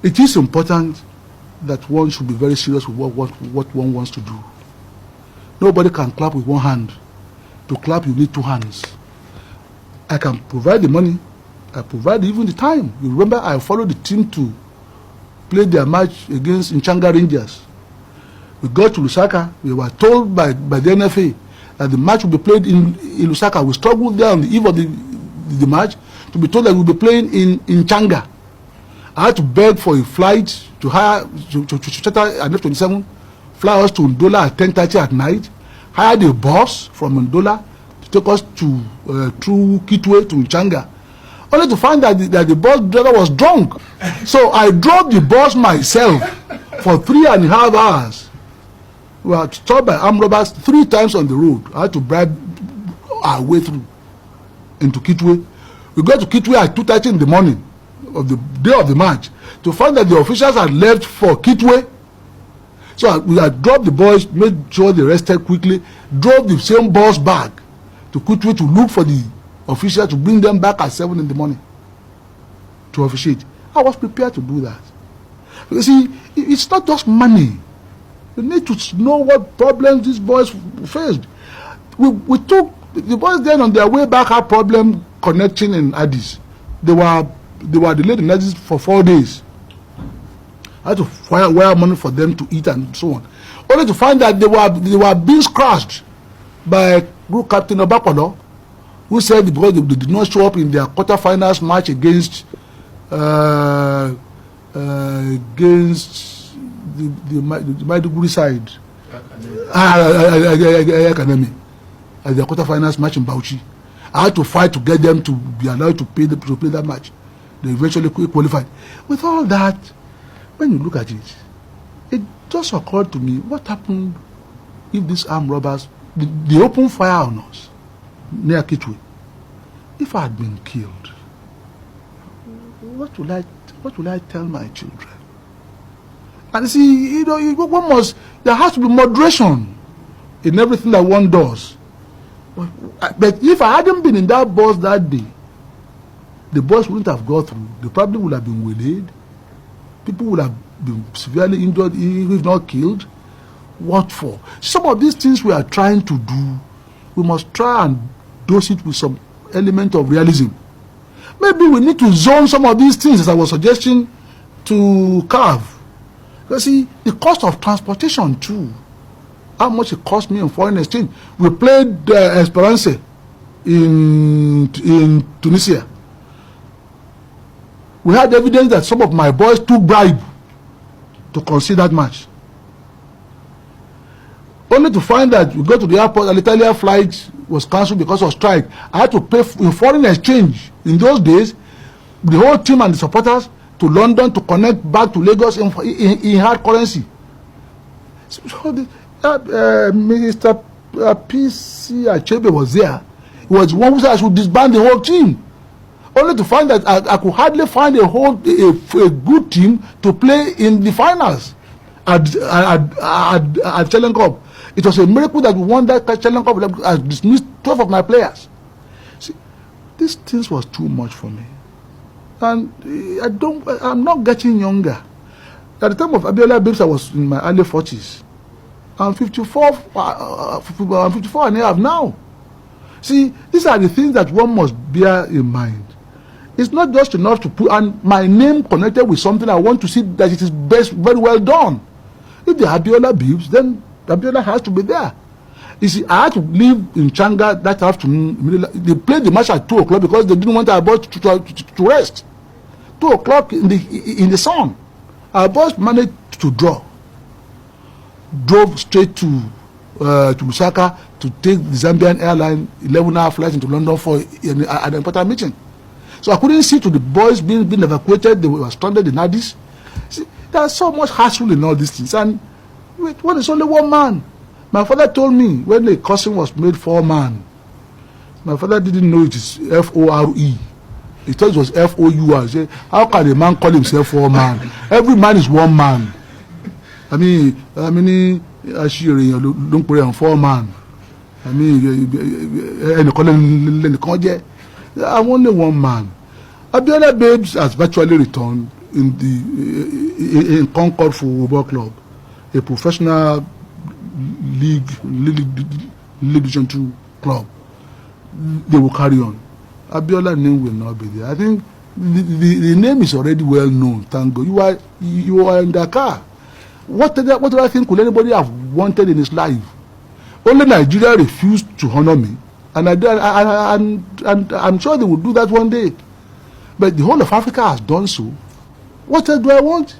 it is important that one should be very serious with what one wants to do. Nobody can clap with one hand. To clap, you need two hands. I can provide the money. I provide even the time. You remember, I followed the team to play their match against Nchanga Rangers. We got to Lusaka. We were told by the NFA that the match will be played in Lusaka. We struggled there on the eve of the match to be told that we'll be playing in Nchanga. I had to beg for a flight to hire to charter an F-27, fly us to Ndola at 10:30 at night, hired a bus from Ndola to take us to through Kitwe to Nchanga, only to find that the bus driver was drunk. So I drove the bus myself for 3.5 hours. We were stopped by armed robbers 3 times on the road. I had to bribe our way through into Kitwe. We got to Kitwe at 2:30 in the morning of the day of the match to find that the officials had left for Kitwe. So we had dropped the boys, made sure they rested quickly, drove the same bus back to Kitwe to look for the officials to bring them back at 7 in the morning to officiate. I was prepared to do that. You see, it's not just money. You need to know what problems these boys faced. We took the boys then on their way back had problem connecting in Addis. They were delayed in Addis for 4 days. I had to wire money for them to eat and so on. Only to find that they were being scratched by Group Captain Obakodo, who said because they did not show up in their quarterfinals match against the Maiduguri side, Academy, at their quarterfinals match in Bauchi. I had to fight to get them to be allowed to play that match. They eventually qualified. With all that, when you look at it, it just occurred to me, what happened if these armed robbers, they opened fire on us near Kitwe? If I had been killed, what will I tell my children? And see, there has to be moderation in everything that one does. But if I hadn't been in that bus that day, the bus wouldn't have gone through. They probably would have been waylaid. People would have been severely injured, if not killed. What for? Some of these things we are trying to do, we must try and dose it with some element of realism. Maybe we need to zone some of these things, as I was suggesting, to carve. You see, the cost of transportation too. How much it cost me in foreign exchange. We played Esperance in Tunisia. We had evidence that some of my boys took bribe to concede that match. Only to find that we go to the airport, an Italian flight was cancelled because of strike. I had to pay in foreign exchange. In those days, the whole team and the supporters to London to connect back to Lagos in hard currency. So Mr. P.C. Achebe was there. He was one who said I should disband the whole team. Only to find that I could hardly find a good team to play in the finals at Challenge Cup. It was a miracle that we won that Challenge Cup. I dismissed 12 of my players. See, these things was too much for me. And I'm not getting younger. At the time of Abiola Babes, I was in my early 40s. I'm 54 and a half now. See, these are the things that one must bear in mind. It's not just enough to put and my name connected with something. I want to see that it is very well done. If the Abiola Babes, then Abiola has to be there. You see, I had to leave in Changa that afternoon. They played the match at 2 o'clock because they didn't want our boys to rest. 2 o'clock in the sun. Our boys managed to drove straight to Lusaka to take the Zambian airline 11-hour flight into London for an important meeting. So I couldn't see to the boys being evacuated. They were stranded in Addis. See, there's so much hassle in all these things. And wait, what is only one man? My father told me when the cousin was made 4-man. My father didn't know it is F-O-R-E. He thought it was F-O-U-R. He said, how can a man call himself 4-man? Every man is one man. I mean, don't put on 4-man. I mean, I'm only one man. Abiola Babes has virtually returned. in Concord Football Club, a professional league Division 2 club, they will carry on. Abiola's name will not be there. I think the name is already well known. Thank God. You are in Dakar. What other thing could anybody have wanted in his life? Only Nigeria refused to honor me, and I'm sure they will do that one day. But the whole of Africa has done so. What else do I want?